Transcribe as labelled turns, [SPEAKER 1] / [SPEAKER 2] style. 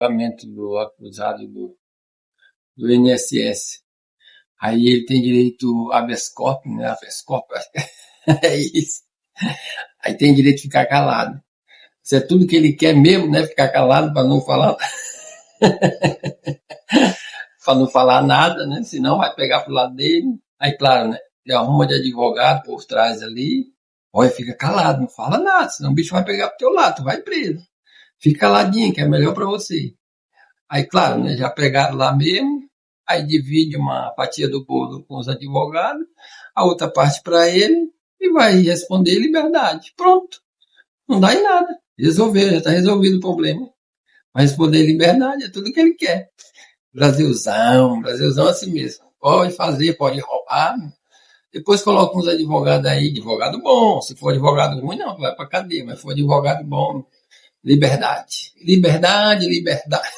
[SPEAKER 1] julgamento do acusado do INSS. Aí ele tem direito a habeas corpus, né? Habeas corpus, é isso. Aí tem direito de ficar calado. Isso é tudo que ele quer mesmo, né? Ficar calado para não falar, para não falar nada, né? Senão vai pegar pro lado dele. Aí, claro, né? Ele arruma de advogado por trás ali. Olha, fica calado, não fala nada, senão o bicho vai pegar pro teu lado, tu vai preso. Fica caladinho, que é melhor para você. Aí, claro, né? Já pegaram lá mesmo. Aí divide uma fatia do bolo com os advogados, a outra parte para ele e vai responder em liberdade. Pronto. Não dá em nada. Resolveu, já está resolvido o problema. Vai responder em liberdade, é tudo que ele quer. Brasilzão assim mesmo. Pode fazer, pode roubar. Depois coloca uns advogados aí, advogado bom. Se for advogado ruim, não, vai pra cadeia. Mas se for advogado bom, liberdade. Liberdade, liberdade.